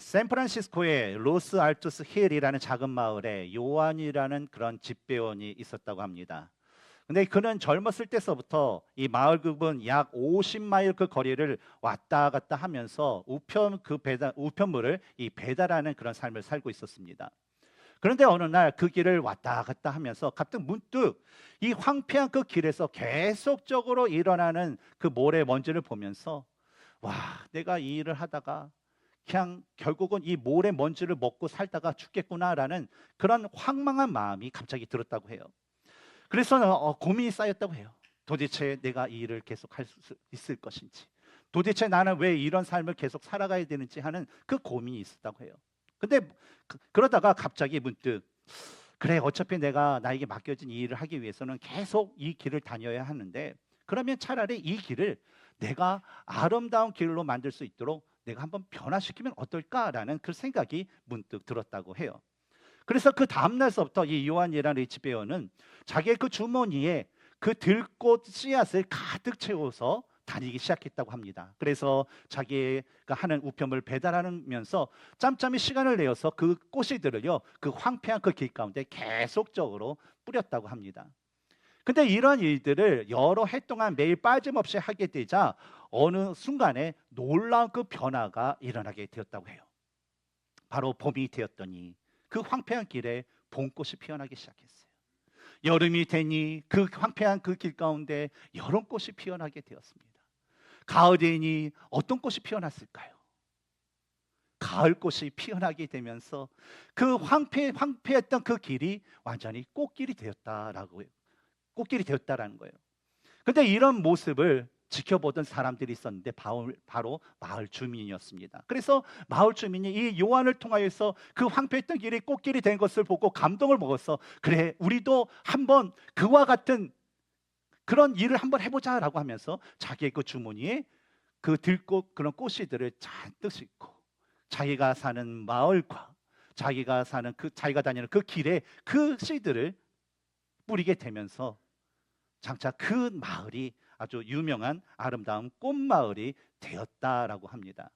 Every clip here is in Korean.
샌프란시스코의 로스 알투스 힐이라는 작은 마을에 요한이라는 그런 집배원이 있었다고 합니다. 근데 그는 젊었을 때서부터 이 마을 부분 약 50마일 그 거리를 왔다 갔다 하면서 우편물을 이 배달하는 그런 삶을 살고 있었습니다. 그런데 어느 날 그 길을 왔다 갔다 하면서 갑자기 문득 이 황폐한 그 길에서 계속적으로 일어나는 그 모래 먼지를 보면서 와, 내가 이 일을 하다가 그냥 결국은 이 모래 먼지를 먹고 살다가 죽겠구나라는 그런 황망한 마음이 갑자기 들었다고 해요. 그래서 고민이 쌓였다고 해요. 도대체 내가 이 일을 계속 할 수 있을 것인지, 도대체 나는 왜 이런 삶을 계속 살아가야 되는지 하는 그 고민이 있었다고 해요. 근데 그러다가 갑자기 문득 그래, 어차피 내가 나에게 맡겨진 이 일을 하기 위해서는 계속 이 길을 다녀야 하는데 그러면 차라리 이 길을 내가 아름다운 길로 만들 수 있도록 내가 한번 변화시키면 어떨까라는 그 생각이 문득 들었다고 해요. 그래서 그 다음날서부터 이 요한이라는 리치베어는 자기의 그 주머니에 그 들꽃 씨앗을 가득 채워서 다니기 시작했다고 합니다. 그래서 자기가 하는 우편물 배달하면서 짬짬이 시간을 내어서 그 꽃씨들을요, 그 황폐한 그 길 가운데 계속적으로 뿌렸다고 합니다. 근데 이런 일들을 여러 해 동안 매일 빠짐없이 하게 되자 어느 순간에 놀라운 그 변화가 일어나게 되었다고 해요. 바로 봄이 되었더니 그 황폐한 길에 봄꽃이 피어나기 시작했어요. 여름이 되니 그 황폐한 그 길 가운데 여름꽃이 피어나게 되었습니다. 가을이니 어떤 꽃이 피어났을까요? 가을꽃이 피어나게 되면서 그 황폐했던 그 길이 완전히 꽃길이 되었다라고요. 꽃길이 되었다라는 거예요. 근데 이런 모습을 지켜보던 사람들이 있었는데 바로 마을 주민이었습니다. 그래서 마을 주민이 이 요한을 통하여서 그 황폐했던 길이 꽃길이 된 것을 보고 감동을 먹어서 그래, 우리도 한번 그와 같은 그런 일을 한번 해보자라고 하면서 자기의 그 주머니에 그 들꽃 그런 꽃씨들을 잔뜩 싣고 자기가 사는 마을과 자기가 다니는 그 길에 그 씨들을 뿌리게 되면서 장차 그 마을이 아주 유명한 아름다운 꽃마을이 되었다라고 합니다.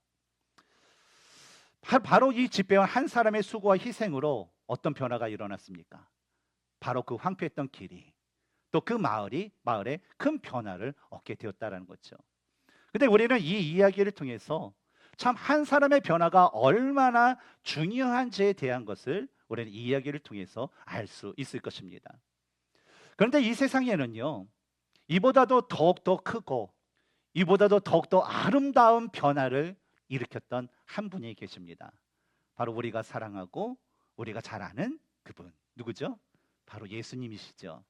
바로 이 집배원 한 사람의 수고와 희생으로 어떤 변화가 일어났습니까? 바로 그 황폐했던 길이 또 그 마을에 큰 변화를 얻게 되었다라는 거죠. 근데 우리는 이 이야기를 통해서 참 한 사람의 변화가 얼마나 중요한지에 대한 것을 우리는 이 이야기를 통해서 알 수 있을 것입니다. 그런데 이 세상에는요, 이보다도 더욱더 크고 이보다도 더욱더 아름다운 변화를 일으켰던 한 분이 계십니다. 바로 우리가 사랑하고 우리가 잘 아는 그분, 누구죠? 바로 예수님이시죠.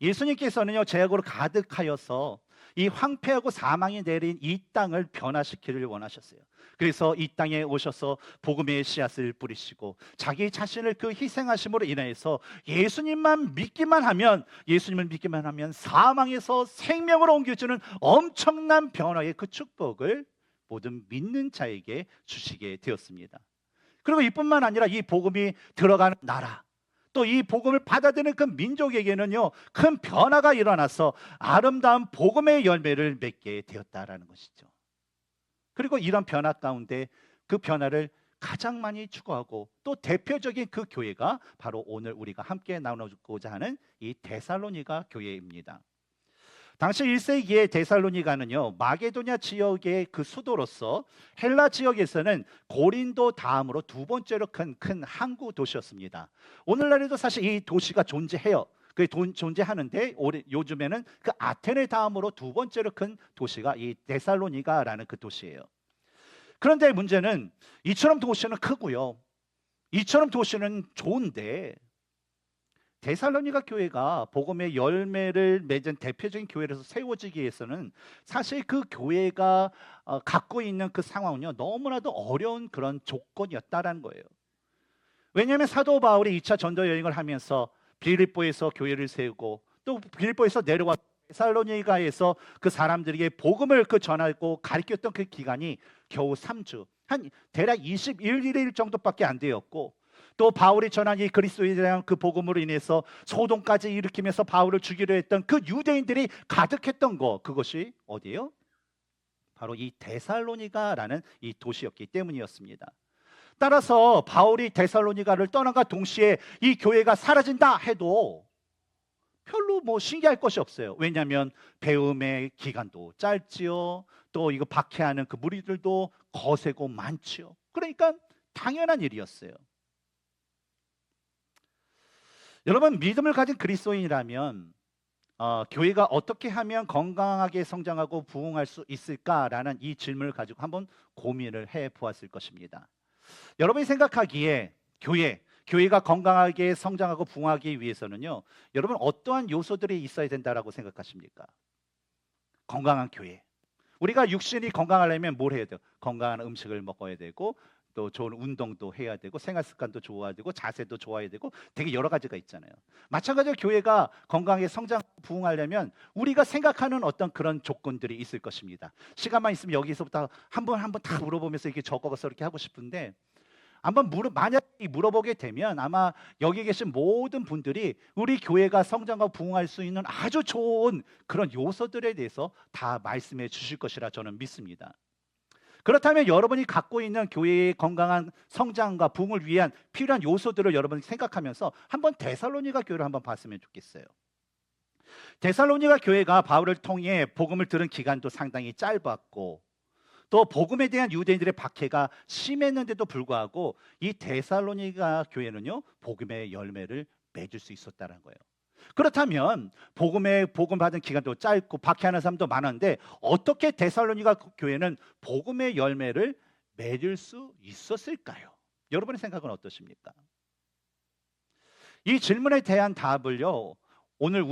예수님께서는요, 죄악으로 가득하여서 이 황폐하고 사망이 내린 이 땅을 변화시키기를 원하셨어요. 그래서 이 땅에 오셔서 복음의 씨앗을 뿌리시고 자기 자신을 그 희생하심으로 인해서 예수님을 믿기만 하면 사망에서 생명으로 옮겨주는 엄청난 변화의 그 축복을 모든 믿는 자에게 주시게 되었습니다. 그리고 이뿐만 아니라 이 복음이 들어가는 나라, 또 이 복음을 받아들이는 그 민족에게는요, 큰 변화가 일어나서 아름다운 복음의 열매를 맺게 되었다라는 것이죠. 그리고 이런 변화 가운데 그 변화를 가장 많이 추구하고 또 대표적인 그 교회가 바로 오늘 우리가 함께 나누고자 하는 이 데살로니가 교회입니다. 당시 1세기의 데살로니가는요, 마게도냐 지역의 그 수도로서 헬라 지역에서는 고린도 다음으로 두 번째로 큰 항구 도시였습니다. 오늘날에도 사실 이 도시가 존재해요. 존재하는데 요즘에는 그 아테네 다음으로 두 번째로 큰 도시가 이 데살로니가라는 그 도시예요. 그런데 문제는 이처럼 도시는 크고요, 이처럼 도시는 좋은데 데살로니가 교회가 복음의 열매를 맺은 대표적인 교회로서 세워지기 위해서는 사실 그 교회가 갖고 있는 그 상황은요, 너무나도 어려운 그런 조건이었다라는 거예요. 왜냐하면 사도 바울이 2차 전도 여행을 하면서 빌립보에서 교회를 세우고 또 빌립보에서 내려와 데살로니가에서 그 사람들에게 복음을 전하고 가르쳤던 그 기간이 겨우 3주, 한 대략 21일 정도밖에 안 되었고, 또 바울이 전한 이 그리스도에 대한 그 복음으로 인해서 소동까지 일으키면서 바울을 죽이려 했던 그 유대인들이 가득했던 그것이 어디예요? 바로 이 데살로니가라는 이 도시였기 때문이었습니다. 따라서 바울이 데살로니가를 떠난과 동시에 이 교회가 사라진다 해도 별로 뭐 신기할 것이 없어요. 왜냐하면 배움의 기간도 짧지요. 또 이거 박해하는 그 무리들도 거세고 많지요. 그러니까 당연한 일이었어요. 여러분, 믿음을 가진 그리스도인이라면 교회가 어떻게 하면 건강하게 성장하고 부흥할 수 있을까라는 이 질문을 가지고 한번 고민을 해보았을 것입니다. 여러분이 생각하기에 교회가 건강하게 성장하고 부흥하기 위해서는요, 여러분 어떠한 요소들이 있어야 된다라고 생각하십니까? 건강한 교회. 우리가 육신이 건강하려면 뭘 해야 돼요? 건강한 음식을 먹어야 되고, 또 좋은 운동도 해야 되고, 생활 습관도 좋아야 되고, 자세도 좋아야 되고, 되게 여러 가지가 있잖아요. 마찬가지로 교회가 건강하게 성장, 부흥하려면 우리가 생각하는 어떤 그런 조건들이 있을 것입니다. 시간만 있으면 여기서부터 한 번 다 물어보면서 이렇게 적어서 이렇게 하고 싶은데, 만약에 물어보게 되면 아마 여기 계신 모든 분들이 우리 교회가 성장하고 부흥할 수 있는 아주 좋은 그런 요소들에 대해서 다 말씀해 주실 것이라 저는 믿습니다. 그렇다면 여러분이 갖고 있는 교회의 건강한 성장과 부흥을 위한 필요한 요소들을 여러분이 생각하면서 한번 데살로니가 교회를 한번 봤으면 좋겠어요. 데살로니가 교회가 바울을 통해 복음을 들은 기간도 상당히 짧았고, 또 복음에 대한 유대인들의 박해가 심했는데도 불구하고 이 데살로니가 교회는요, 복음의 열매를 맺을 수 있었다는 거예요. 그렇다면 복음 받은 기간도 짧고 박해하는 사람도 많은데 어떻게 데살로니가 교회는 복음의 열매를 맺을 수 있었을까요? 여러분의 생각은 어떠십니까? 이 질문에 대한 답을요, 오늘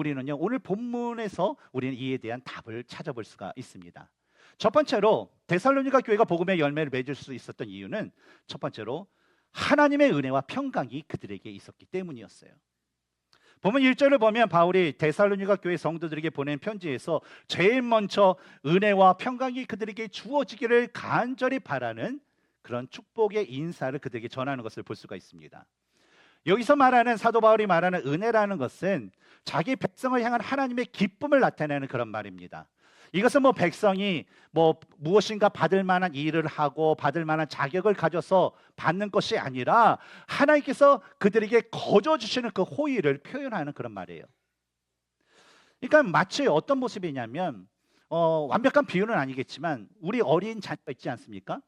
본문에서 우리는 이에 대한 답을 찾아볼 수가 있습니다. 첫 번째로 데살로니가 교회가 복음의 열매를 맺을 수 있었던 이유는, 첫 번째로 하나님의 은혜와 평강이 그들에게 있었기 때문이었어요. 본문 1절을 보면 바울이 데살로니가 교회 성도들에게 보낸 편지에서 제일 먼저 은혜와 평강이 그들에게 주어지기를 간절히 바라는 그런 축복의 인사를 그들에게 전하는 것을 볼 수가 있습니다. 여기서 말하는, 사도 바울이 말하는 은혜라는 것은 자기 백성을 향한 하나님의 기쁨을 나타내는 그런 말입니다. 이것은 백성이 무엇인가 받을 만한 일을 하고 받을 만한 자격을 가져서 받는 것이 아니라 하나님께서 그들에게 거저 주시는 그 호의를 표현하는 그런 말이에요. 그러니까 마치 어떤 모습이냐면, 완벽한 비유는 아니겠지만 우리 어린 자녀가 있지 않습니까?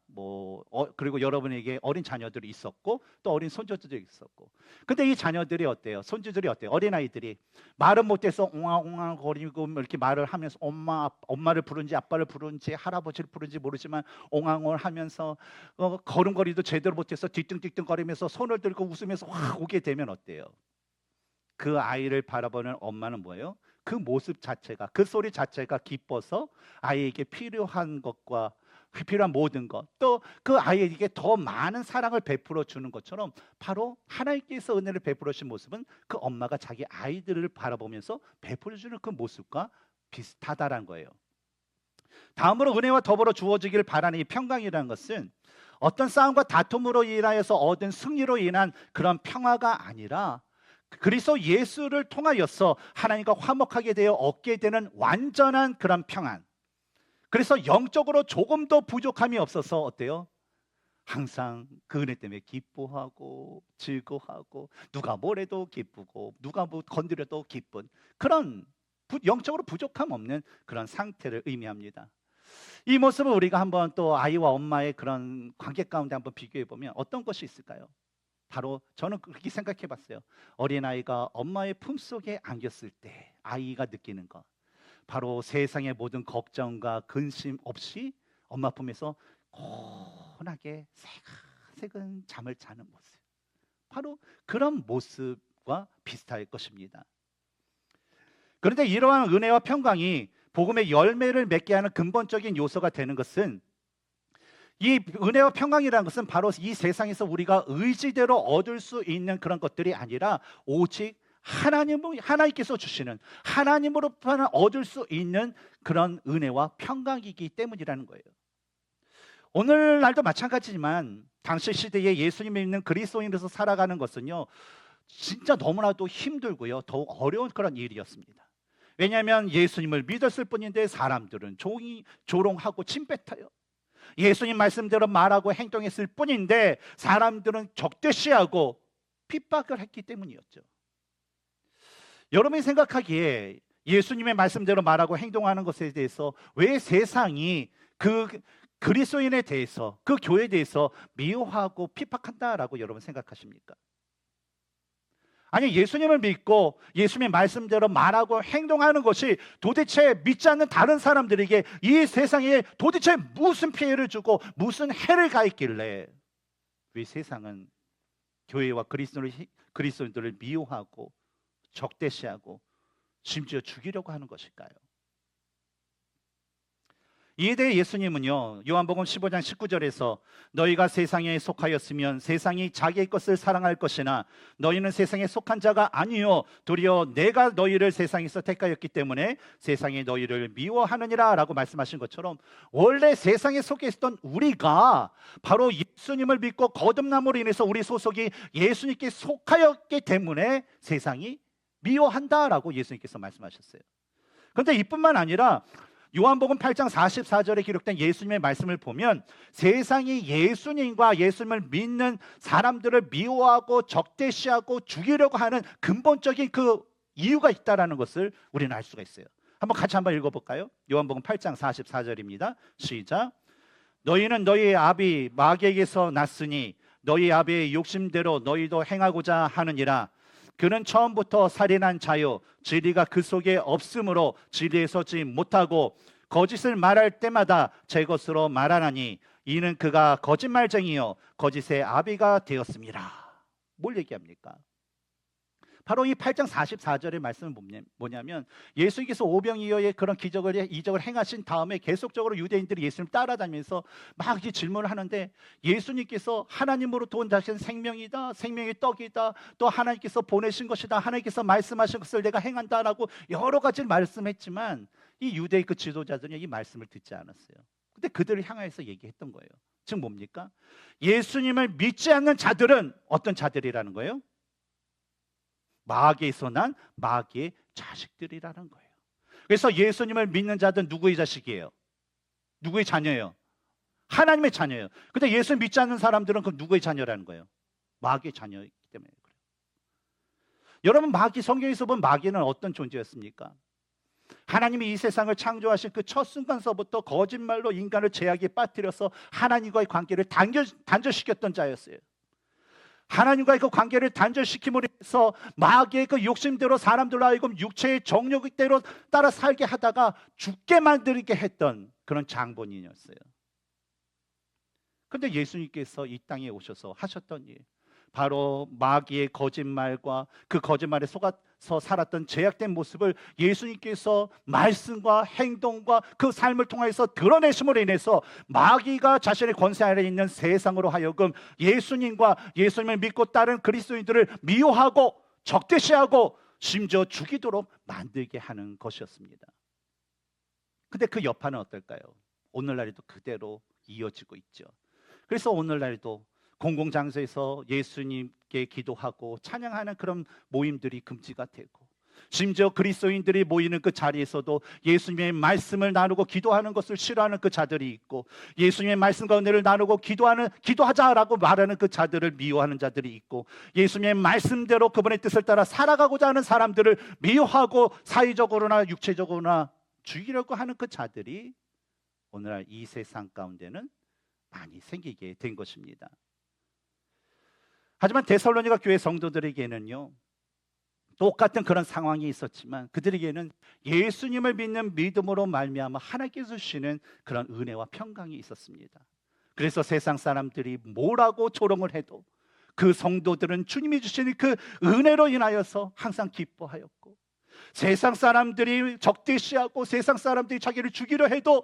그리고 여러분에게 어린 자녀들이 있었고 또 어린 손주들이 있었고, 근데 이 자녀들이 어때요? 손주들이 어때요? 어린아이들이 말은 못해서 옹알옹알 거리고 이렇게 말을 하면서 엄마를 부른지 아빠를 부른지 할아버지를 부른지 모르지만 옹알옹알 하면서 걸음걸이도 제대로 못해서 뒤뚱뒤뚱거리면서 손을 들고 웃으면서 확 오게 되면 어때요? 그 아이를 바라보는 엄마는 뭐예요? 그 모습 자체가, 그 소리 자체가 기뻐서 아이에게 필요한 것과 필요한 모든 것, 또 그 아이에게 더 많은 사랑을 베풀어 주는 것처럼 바로 하나님께서 은혜를 베풀어 주신 모습은 그 엄마가 자기 아이들을 바라보면서 베풀어 주는 그 모습과 비슷하다라는 거예요. 다음으로 은혜와 더불어 주어지기를 바라는 이 평강이라는 것은 어떤 싸움과 다툼으로 인하여서 얻은 승리로 인한 그런 평화가 아니라 그리스도 예수를 통하여서 하나님과 화목하게 되어 얻게 되는 완전한 그런 평안. 그래서 영적으로 조금도 부족함이 없어서 어때요? 항상 그 은혜 때문에 기뻐하고 즐거워하고 누가 뭐래도 기쁘고 누가 뭐 건드려도 기쁜 그런 영적으로 부족함 없는 그런 상태를 의미합니다. 이 모습을 우리가 한번 또 아이와 엄마의 그런 관계 가운데 한번 비교해 보면 어떤 것이 있을까요? 바로 저는 그렇게 생각해 봤어요. 어린아이가 엄마의 품속에 안겼을 때 아이가 느끼는 것, 바로 세상의 모든 걱정과 근심 없이 엄마 품에서 고운하게 새근새근 잠을 자는 모습, 바로 그런 모습과 비슷할 것입니다. 그런데 이러한 은혜와 평강이 복음의 열매를 맺게 하는 근본적인 요소가 되는 것은, 이 은혜와 평강이라는 것은 바로 이 세상에서 우리가 의지대로 얻을 수 있는 그런 것들이 아니라 오직 하나님께서 주시는, 하나님으로부터 얻을 수 있는 그런 은혜와 평강이기 때문이라는 거예요. 오늘날도 마찬가지지만 당시 시대에 예수님을 믿는 그리스도인으로서 살아가는 것은요, 진짜 너무나도 힘들고요, 더욱 어려운 그런 일이었습니다. 왜냐하면 예수님을 믿었을 뿐인데 사람들은 조롱하고 침뱉어요. 예수님 말씀대로 말하고 행동했을 뿐인데 사람들은 적대시하고 핍박을 했기 때문이었죠. 여러분이 생각하기에 예수님의 말씀대로 말하고 행동하는 것에 대해서 왜 세상이 그 그리스도인에 대해서, 그 교회에 대해서 미워하고 핍박한다라고 여러분 생각하십니까? 아니, 예수님을 믿고 예수님의 말씀대로 말하고 행동하는 것이 도대체 믿지 않는 다른 사람들에게 이 세상에 도대체 무슨 피해를 주고 무슨 해를 가했길래 왜 세상은 교회와 그리스도인들을 미워하고 적대시하고 심지어 죽이려고 하는 것일까요? 이에 대해 예수님은요, 요한복음 15장 19절에서 너희가 세상에 속하였으면 세상이 자기의 것을 사랑할 것이나 너희는 세상에 속한 자가 아니요 도리어 내가 너희를 세상에서 택하였기 때문에 세상이 너희를 미워하느니라 라고 말씀하신 것처럼 원래 세상에 속해 있었던 우리가 바로 예수님을 믿고 거듭남으로 인해서 우리 소속이 예수님께 속하였기 때문에 세상이 미워한다라고 예수님께서 말씀하셨어요. 그런데 이뿐만 아니라 요한복음 8장 44절에 기록된 예수님의 말씀을 보면 세상이 예수님과 예수님을 믿는 사람들을 미워하고 적대시하고 죽이려고 하는 근본적인 그 이유가 있다는 것을 우리는 알 수가 있어요. 같이 한번 읽어볼까요? 요한복음 8장 44절입니다. 시작. 너희는 너희의 아비 마귀에게서 났으니 너희 아비의 욕심대로 너희도 행하고자 하느니라. 그는 처음부터 살인한 자요 진리가 그 속에 없으므로 진리에 서지 못하고 거짓을 말할 때마다 제 것으로 말하나니 이는 그가 거짓말쟁이요 거짓의 아비가 되었습니다. 뭘 얘기합니까? 바로 이 8장 44절의 말씀은 뭐냐면 예수님께서 오병이어의 그런 이적을 행하신 다음에 계속적으로 유대인들이 예수님을 따라다니면서 막 이 질문을 하는데 예수님께서 하나님으로부터 온 자신 생명이다, 생명의 떡이다, 또 하나님께서 보내신 것이다, 하나님께서 말씀하신 것을 내가 행한다라고 여러 가지를 말씀했지만 이 유대의 그 지도자들은 이 말씀을 듣지 않았어요. 근데 그들을 향해서 얘기했던 거예요. 즉 뭡니까? 예수님을 믿지 않는 자들은 어떤 자들이라는 거예요? 마귀에서 난 마귀의 자식들이라는 거예요. 그래서 예수님을 믿는 자들은 누구의 자식이에요? 누구의 자녀예요? 하나님의 자녀예요. 근데 예수 믿지 않는 사람들은 그럼 누구의 자녀라는 거예요? 마귀의 자녀이기 때문에 그래요. 여러분, 성경에서 본 마귀는 어떤 존재였습니까? 하나님이 이 세상을 창조하신 그 첫 순간서부터 거짓말로 인간을 죄악에 빠뜨려서 하나님과의 관계를 단절시켰던 자였어요. 하나님과의 그 관계를 단절시킴으로 해서 마귀의 그 욕심대로 사람들로 하여금 육체의 정욕대로 따라 살게 하다가 죽게 만들게 했던 그런 장본인이었어요. 그런데 예수님께서 이 땅에 오셔서 하셨던 일, 바로 마귀의 거짓말과 그 거짓말에 속아서 살았던 죄악된 모습을 예수님께서 말씀과 행동과 그 삶을 통해서 드러내심으로 인해서 마귀가 자신의 권세 아래 있는 세상으로 하여금 예수님과 예수님을 믿고 따른 그리스도인들을 미워하고 적대시하고 심지어 죽이도록 만들게 하는 것이었습니다. 근데 그 여파는 어떨까요? 오늘날에도 그대로 이어지고 있죠. 그래서 오늘날에도 공공장소에서 예수님께 기도하고 찬양하는 그런 모임들이 금지가 되고, 심지어 그리스도인들이 모이는 그 자리에서도 예수님의 말씀을 나누고 기도하는 것을 싫어하는 그 자들이 있고, 예수님의 말씀과 은혜를 나누고 기도하자라고 말하는 그 자들을 미워하는 자들이 있고, 예수님의 말씀대로 그분의 뜻을 따라 살아가고자 하는 사람들을 미워하고 사회적으로나 육체적으로나 죽이려고 하는 그 자들이 오늘날 이 세상 가운데는 많이 생기게 된 것입니다. 하지만 데살로니가 교회 성도들에게는요, 똑같은 그런 상황이 있었지만 그들에게는 예수님을 믿는 믿음으로 말미암아 하나님께서 주시는 그런 은혜와 평강이 있었습니다. 그래서 세상 사람들이 뭐라고 조롱을 해도 그 성도들은 주님이 주시는 그 은혜로 인하여서 항상 기뻐하였고, 세상 사람들이 적대시하고 세상 사람들이 자기를 죽이려 해도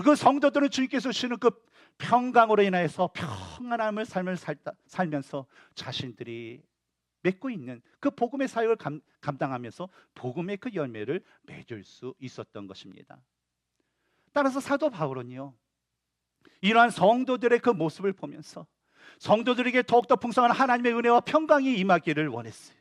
그 성도들은 주님께서 주시는 그 평강으로 인하여서 평안함을 살면서 자신들이 맺고 있는 그 복음의 사역을 감당하면서 복음의 그 열매를 맺을 수 있었던 것입니다. 따라서 사도 바울은요, 이러한 성도들의 그 모습을 보면서 성도들에게 더욱더 풍성한 하나님의 은혜와 평강이 임하기를 원했어요.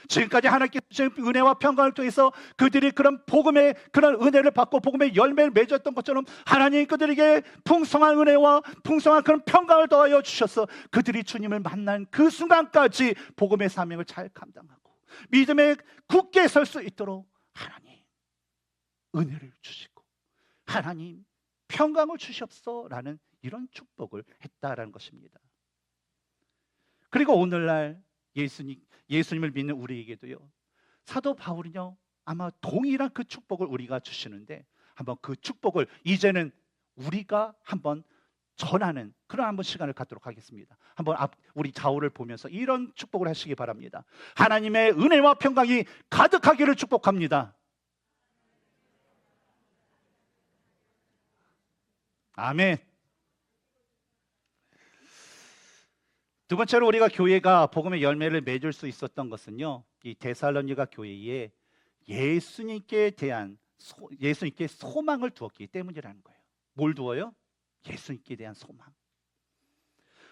지금까지 하나님께 주신 은혜와 평강을 통해서 그들이 그런 복음의 그런 은혜를 받고 복음의 열매를 맺었던 것처럼 하나님 그들에게 풍성한 은혜와 풍성한 그런 평강을 더하여 주셔서 그들이 주님을 만난 그 순간까지 복음의 사명을 잘 감당하고 믿음에 굳게 설 수 있도록 하나님 은혜를 주시고 하나님 평강을 주시옵소서라는 이런 축복을 했다라는 것입니다. 그리고 오늘날 예수님을 믿는 우리에게도요, 사도 바울은요 아마 동일한 그 축복을 우리가 주시는데 한번 그 축복을 이제는 우리가 한번 전하는 그런 한번 시간을 갖도록 하겠습니다. 한번 우리 좌우를 보면서 이런 축복을 하시기 바랍니다. 하나님의 은혜와 평강이 가득하기를 축복합니다. 아멘. 두 번째로 우리가 교회가 복음의 열매를 맺을 수 있었던 것은요, 이 데살로니가 교회에 예수님께 소망을 두었기 때문이라는 거예요. 뭘 두어요? 예수님께 대한 소망.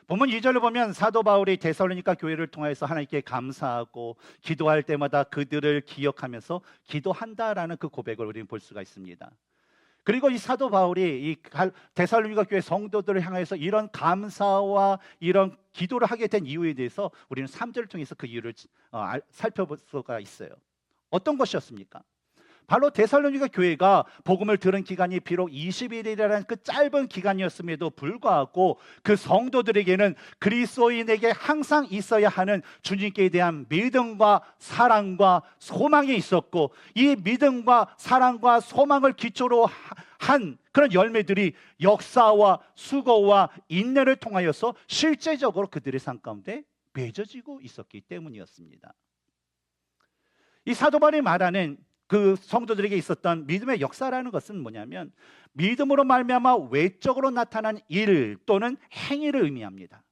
본문 2절을 보면 사도 바울이 데살로니가 교회를 통해서 하나님께 감사하고 기도할 때마다 그들을 기억하면서 기도한다라는 그 고백을 우리는 볼 수가 있습니다. 그리고 이 사도 바울이 이 데살로니가 교회 성도들을 향해서 이런 감사와 이런 기도를 하게 된 이유에 대해서 우리는 3절을 통해서 그 이유를 살펴볼 수가 있어요. 어떤 것이었습니까? 바로 데살로니가 교회가 복음을 들은 기간이 비록 20일이라는 그 짧은 기간이었음에도 불구하고 그 성도들에게는 그리스도인에게 항상 있어야 하는 주님께 대한 믿음과 사랑과 소망이 있었고, 이 믿음과 사랑과 소망을 기초로 한 그런 열매들이 역사와 수고와 인내를 통하여서 실제적으로 그들의 삶 가운데 맺어지고 있었기 때문이었습니다. 이 사도 바울이 말하는 그 성도들에게 있었던 믿음의 역사라는 것은 뭐냐면 믿음으로 말미암아 외적으로 나타난 일 또는 행위를 의미합니다.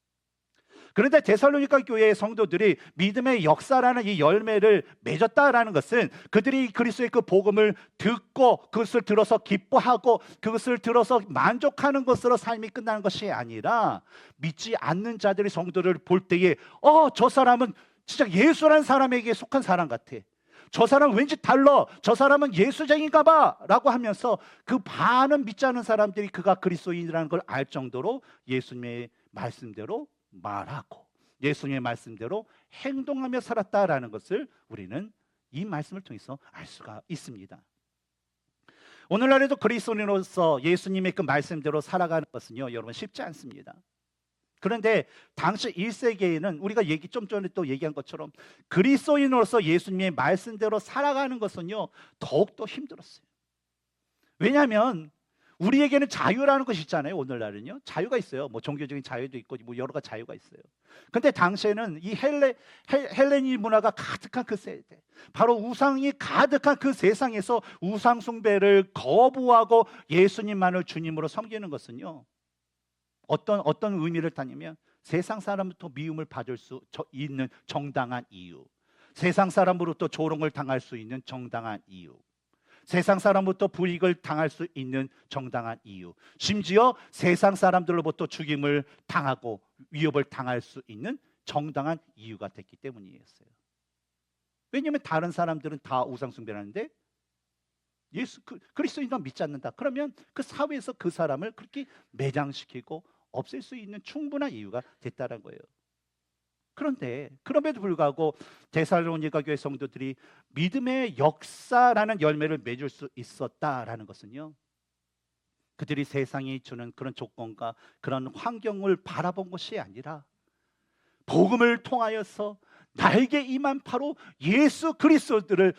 그런데 데살로니가 교회의 성도들이 믿음의 역사라는 이 열매를 맺었다라는 것은 그들이 그리스도의 그 복음을 듣고 그것을 들어서 기뻐하고 그것을 들어서 만족하는 것으로 삶이 끝나는 것이 아니라 믿지 않는 자들이 성도를 볼 때에 저 사람은 진짜 예수라는 사람에게 속한 사람 같아, 저 사람은 왠지 달라, 저 사람은 예수쟁인가 봐 라고 하면서 그 많은 믿지 않은 사람들이 그가 그리스도인이라는 걸 알 정도로 예수님의 말씀대로 말하고 예수님의 말씀대로 행동하며 살았다라는 것을 우리는 이 말씀을 통해서 알 수가 있습니다. 오늘날에도 그리스도인으로서 예수님의 그 말씀대로 살아가는 것은요, 여러분 쉽지 않습니다. 그런데 당시 1세기에는 우리가 좀 전에 또 얘기한 것처럼 그리스도인으로서 예수님의 말씀대로 살아가는 것은요 더욱더 힘들었어요. 왜냐하면 우리에게는 자유라는 것이 있잖아요. 오늘날은요 자유가 있어요. 뭐 종교적인 자유도 있고 뭐 여러 가지 자유가 있어요. 근데 당시에는 이 헬레니 문화가 가득한 그 세대, 바로 우상이 가득한 그 세상에서 우상 숭배를 거부하고 예수님만을 주님으로 섬기는 것은요 어떤 의미를 따냐면 세상 사람부터 미움을 받을 수 있는 정당한 이유, 세상 사람으로부터 조롱을 당할 수 있는 정당한 이유, 세상 사람부터 불이익을 당할 수 있는 정당한 이유, 심지어 세상 사람들로부터 죽임을 당하고 위협을 당할 수 있는 정당한 이유가 됐기 때문이었어요. 왜냐하면 다른 사람들은 다 우상숭배를 하는데 그리스도인만 믿지 않는다. 그러면 그 사회에서 그 사람을 그렇게 매장시키고 없앨 수 있는 충분한 이유가 됐다는 거예요. 그런데 그럼에도 불구하고 데살로니가 교회 성도들이 믿음의 역사라는 열매를 맺을 수 있었다라는 것은요, 그들이 세상이 주는 그런 조건과 그런 환경을 바라본 것이 아니라 복음을 통하여서 나에게 임한 바로 예수 그리스도를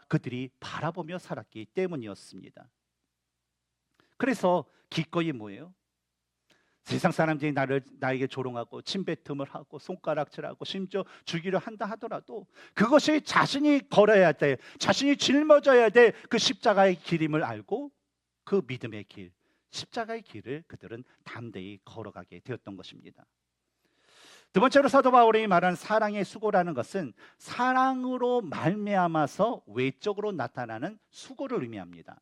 그들이 바라보며 살았기 때문이었습니다. 그래서 기꺼이 뭐예요? 세상 사람들이 나에게 조롱하고 침뱉음을 하고 손가락질하고 심지어 죽이려 한다 하더라도 그것이 자신이 걸어야 돼, 자신이 짊어져야 될 그 십자가의 길임을 알고 그 믿음의 길, 십자가의 길을 그들은 담대히 걸어가게 되었던 것입니다. 두 번째로 사도 바울이 말한 사랑의 수고라는 것은 사랑으로 말미암아서 외적으로 나타나는 수고를 의미합니다.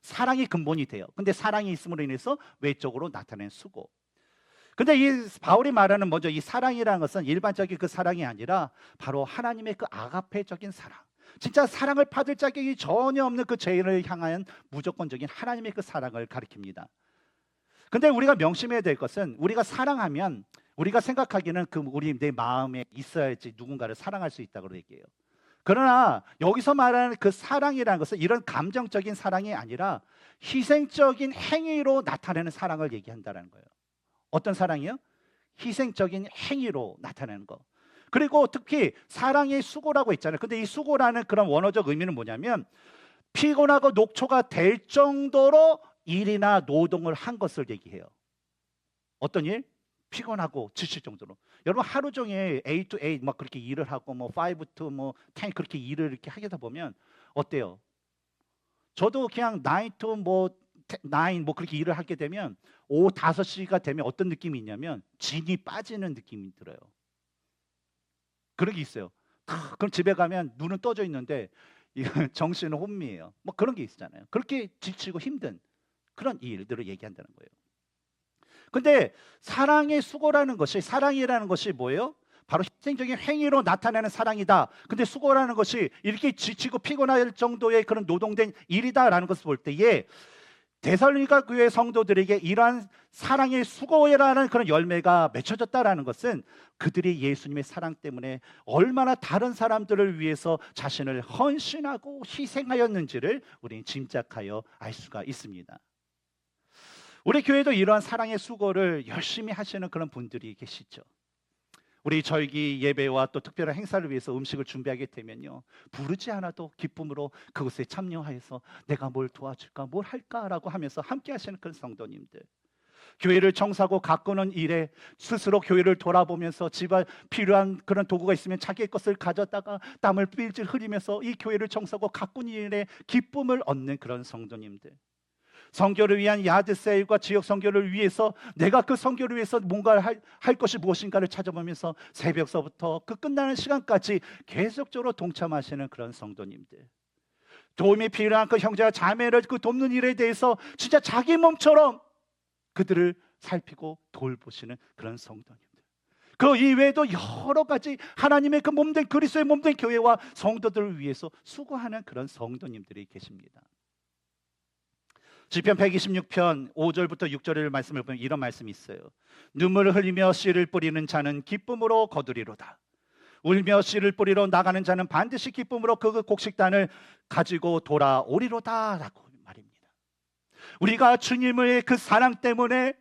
사랑이 근본이 돼요. 근데 사랑이 있음으로 인해서 외적으로 나타낸 수고. 근데 이 바울이 말하는 먼저 이 사랑이라는 것은 일반적인 그 사랑이 아니라 바로 하나님의 그 아가페적인 사랑. 진짜 사랑을 받을 자격이 전혀 없는 그 죄인을 향한 무조건적인 하나님의 그 사랑을 가리킵니다. 근데 우리가 명심해야 될 것은 우리가 사랑하면 우리가 생각하기는 그 우리 내 마음에 있어야지 누군가를 사랑할 수 있다고 얘기해요. 그러나 여기서 말하는 그 사랑이라는 것은 이런 감정적인 사랑이 아니라 희생적인 행위로 나타내는 사랑을 얘기한다는 거예요. 어떤 사랑이요? 희생적인 행위로 나타내는 거. 그리고 특히 사랑의 수고라고 있잖아요. 근데 이 수고라는 그런 원어적 의미는 뭐냐면 피곤하고 녹초가 될 정도로 일이나 노동을 한 것을 얘기해요. 어떤 일? 피곤하고 지칠 정도로. 여러분 하루 종일 8 to 8 막 그렇게 일을 하고 뭐 5 to 뭐 10 그렇게 일을 이렇게 하다 보면 어때요? 저도 그냥 9 to 뭐 9 뭐 그렇게 일을 하게 되면 오후 5시가 되면 어떤 느낌이 있냐면 진이 빠지는 느낌이 들어요. 그런 게 있어요. 그럼 집에 가면 눈은 떠져 있는데 정신은 혼미해요. 뭐 그런 게 있잖아요. 그렇게 지치고 힘든 그런 일들을 얘기한다는 거예요. 근데 사랑의 수고라는 것이 사랑이라는 것이 뭐예요? 바로 희생적인 행위로 나타내는 사랑이다. 근데 수고라는 것이 이렇게 지치고 피곤할 정도의 그런 노동된 일이다라는 것을 볼 때에 데살로니가 교회 성도들에게 이러한 사랑의 수고라는 그런 열매가 맺혀졌다라는 것은 그들이 예수님의 사랑 때문에 얼마나 다른 사람들을 위해서 자신을 헌신하고 희생하였는지를 우리는 짐작하여 알 수가 있습니다. 우리 교회도 이러한 사랑의 수고를 열심히 하시는 그런 분들이 계시죠. 우리 절기 예배와 또 특별한 행사를 위해서 음식을 준비하게 되면요, 부르지 않아도 기쁨으로 그것에 참여하여서 내가 뭘 도와줄까 뭘 할까라고 하면서 함께 하시는 그런 성도님들, 교회를 청소하고 가꾸는 일에 스스로 교회를 돌아보면서 집에 필요한 그런 도구가 있으면 자기의 것을 가져다가 땀을 삘삘 흘리면서 이 교회를 청소하고 가꾸는 일에 기쁨을 얻는 그런 성도님들, 선교를 위한 야드세일과 지역 선교를 위해서 내가 그 선교를 위해서 뭔가 할 것이 무엇인가를 찾아보면서 새벽서부터 그 끝나는 시간까지 계속적으로 동참하시는 그런 성도님들, 도움이 필요한 그 형제와 자매를 그 돕는 일에 대해서 진짜 자기 몸처럼 그들을 살피고 돌보시는 그런 성도님들, 그 이외에도 여러 가지 하나님의 그 몸된 그리스도의 몸된 교회와 성도들을 위해서 수고하는 그런 성도님들이 계십니다. 시편 126편 5절부터 6절의 말씀을 보면 이런 말씀이 있어요. 눈물을 흘리며 씨를 뿌리는 자는 기쁨으로 거두리로다. 울며 씨를 뿌리러 나가는 자는 반드시 기쁨으로 그 곡식단을 가지고 돌아오리로다 라고 말입니다. 우리가 주님의 그 사랑 때문에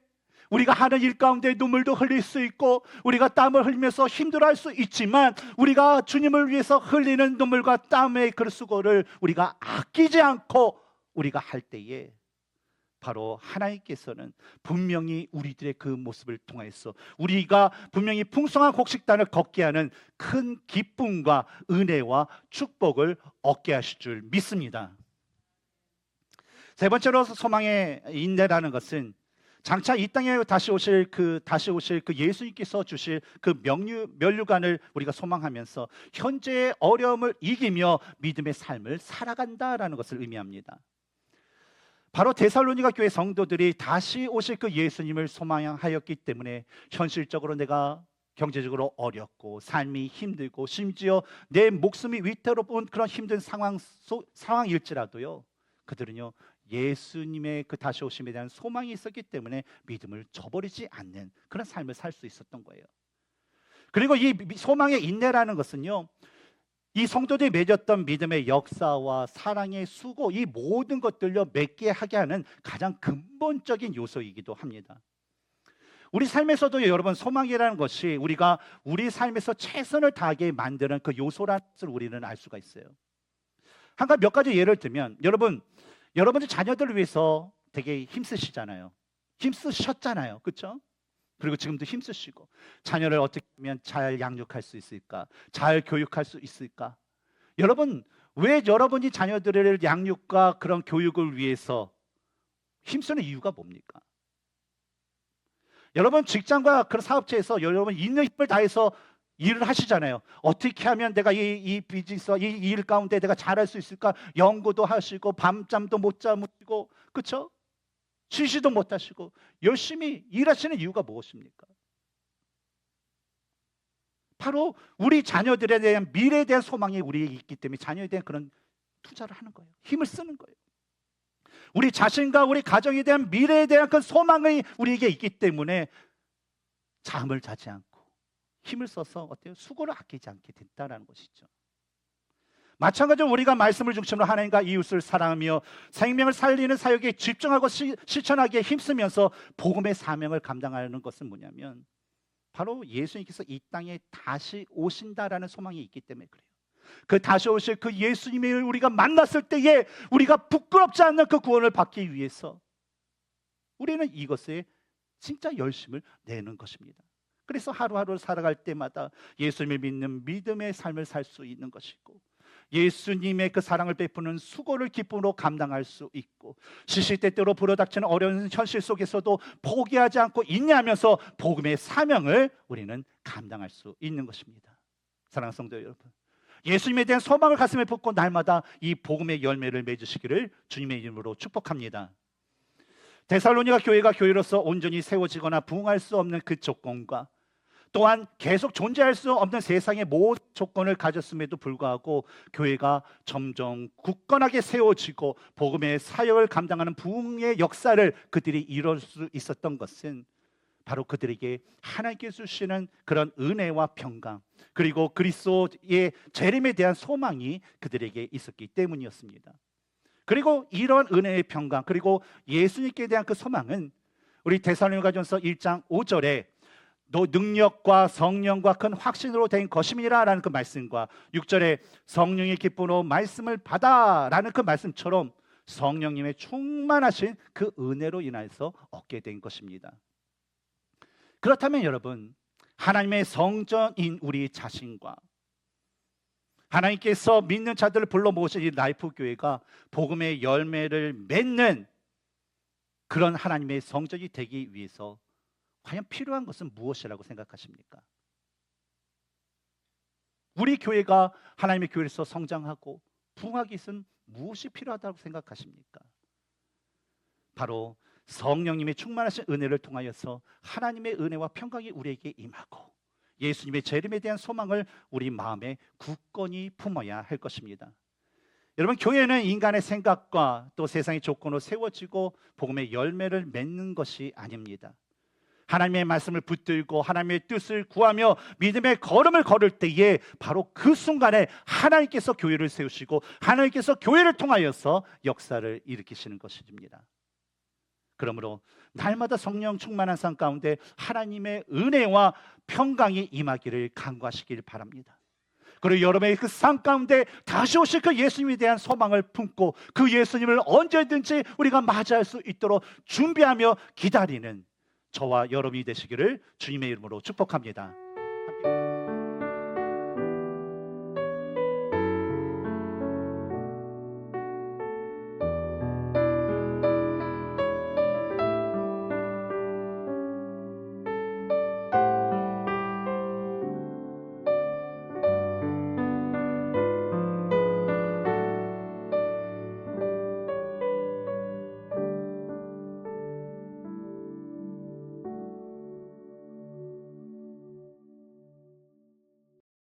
우리가 하는 일 가운데 눈물도 흘릴 수 있고 우리가 땀을 흘리면서 힘들어할 수 있지만 우리가 주님을 위해서 흘리는 눈물과 땀의 그 수고를 우리가 아끼지 않고 우리가 할 때에 바로 하나님께서는 분명히 우리들의 그 모습을 통해서 우리가 분명히 풍성한 곡식단을 걷게 하는 큰 기쁨과 은혜와 축복을 얻게 하실 줄 믿습니다. 세 번째로 소망의 인내라는 것은 장차 이 땅에 다시 오실 그 예수님께서 주실 그 면류관을 우리가 소망하면서 현재의 어려움을 이기며 믿음의 삶을 살아간다라는 것을 의미합니다. 바로 데살로니가 교회 성도들이 다시 오실 그 예수님을 소망하였기 때문에 현실적으로 내가 경제적으로 어렵고 삶이 힘들고 심지어 내 목숨이 위태로운 그런 힘든 상황일지라도요, 그들은요 예수님의 그 다시 오심에 대한 소망이 있었기 때문에 믿음을 저버리지 않는 그런 삶을 살 수 있었던 거예요. 그리고 이 소망의 인내라는 것은요, 이 성도들이 맺었던 믿음의 역사와 사랑의 수고, 이 모든 것들로 맺게 하게 하는 가장 근본적인 요소이기도 합니다. 우리 삶에서도 여러분 소망이라는 것이 우리가 우리 삶에서 최선을 다하게 만드는 그 요소라는 것을 우리는 알 수가 있어요. 몇 가지 예를 들면 여러분들 자녀들을 위해서 되게 힘쓰시잖아요. 힘쓰셨잖아요. 그렇죠? 그리고 지금도 힘쓰시고 자녀를 어떻게 하면 잘 양육할 수 있을까? 잘 교육할 수 있을까? 여러분, 왜 여러분이 자녀들의 양육과 그런 교육을 위해서 힘쓰는 이유가 뭡니까? 여러분 직장과 그런 사업체에서 여러분 있는 힘을 다해서 일을 하시잖아요. 어떻게 하면 내가 이 비즈니스, 이 일 가운데 내가 잘할 수 있을까? 연구도 하시고 밤잠도 못 자무시고, 그렇죠? 쉬지도 못하시고 열심히 일하시는 이유가 무엇입니까? 바로 우리 자녀들에 대한 미래에 대한 소망이 우리에게 있기 때문에 자녀에 대한 그런 투자를 하는 거예요. 힘을 쓰는 거예요. 우리 자신과 우리 가정에 대한 미래에 대한 그 소망이 우리에게 있기 때문에 잠을 자지 않고 힘을 써서 어때요? 수고를 아끼지 않게 됐다라는 것이죠. 마찬가지로 우리가 말씀을 중심으로 하나님과 이웃을 사랑하며 생명을 살리는 사역에 집중하고 실천하기에 힘쓰면서 복음의 사명을 감당하는 것은 뭐냐면 바로 예수님께서 이 땅에 다시 오신다라는 소망이 있기 때문에 그래요. 그 다시 오실 그 예수님을 우리가 만났을 때에 우리가 부끄럽지 않는 그 구원을 받기 위해서 우리는 이것에 진짜 열심을 내는 것입니다. 그래서 하루하루 살아갈 때마다 예수님을 믿는 믿음의 삶을 살 수 있는 것이고 예수님의 그 사랑을 베푸는 수고를 기쁨으로 감당할 수 있고 시시때때로 불어닥치는 어려운 현실 속에서도 포기하지 않고 인내하면서 복음의 사명을 우리는 감당할 수 있는 것입니다. 사랑하는 성도 여러분, 예수님에 대한 소망을 가슴에 품고 날마다 이 복음의 열매를 맺으시기를 주님의 이름으로 축복합니다. 데살로니가 교회가 교회로서 온전히 세워지거나 부흥할 수 없는 그 조건과 또한 계속 존재할 수 없는 세상의 모든 조건을 가졌음에도 불구하고 교회가 점점 굳건하게 세워지고 복음의 사역을 감당하는 부흥의 역사를 그들이 이룰 수 있었던 것은 바로 그들에게 하나님께서 주시는 그런 은혜와 평강 그리고 그리스도의 재림에 대한 소망이 그들에게 있었기 때문이었습니다. 그리고 이런 은혜의 평강 그리고 예수님께 대한 그 소망은 우리 데살로니가전서 1장 5절에 너 능력과 성령과 큰 확신으로 된 것임이라라는 그 말씀과 6절에 성령의 기쁨으로 말씀을 받아라는 그 말씀처럼 성령님의 충만하신 그 은혜로 인해서 얻게 된 것입니다. 그렇다면 여러분, 하나님의 성전인 우리 자신과 하나님께서 믿는 자들을 불러 모으신 이 라이프 교회가 복음의 열매를 맺는 그런 하나님의 성전이 되기 위해서 과연 필요한 것은 무엇이라고 생각하십니까? 우리 교회가 하나님의 교회에서 성장하고 부흥하기 위해서는 무엇이 필요하다고 생각하십니까? 바로 성령님의 충만하신 은혜를 통하여서 하나님의 은혜와 평강이 우리에게 임하고 예수님의 재림에 대한 소망을 우리 마음에 굳건히 품어야 할 것입니다. 여러분, 교회는 인간의 생각과 또 세상의 조건으로 세워지고 복음의 열매를 맺는 것이 아닙니다. 하나님의 말씀을 붙들고 하나님의 뜻을 구하며 믿음의 걸음을 걸을 때에 바로 그 순간에 하나님께서 교회를 세우시고 하나님께서 교회를 통하여서 역사를 일으키시는 것입니다. 그러므로 날마다 성령 충만한 삶 가운데 하나님의 은혜와 평강이 임하기를 간구하시길 바랍니다. 그리고 여러분의 그 삶 가운데 다시 오실 그 예수님에 대한 소망을 품고 그 예수님을 언제든지 우리가 맞이할 수 있도록 준비하며 기다리는 저와 여러분이 되시기를 주님의 이름으로 축복합니다.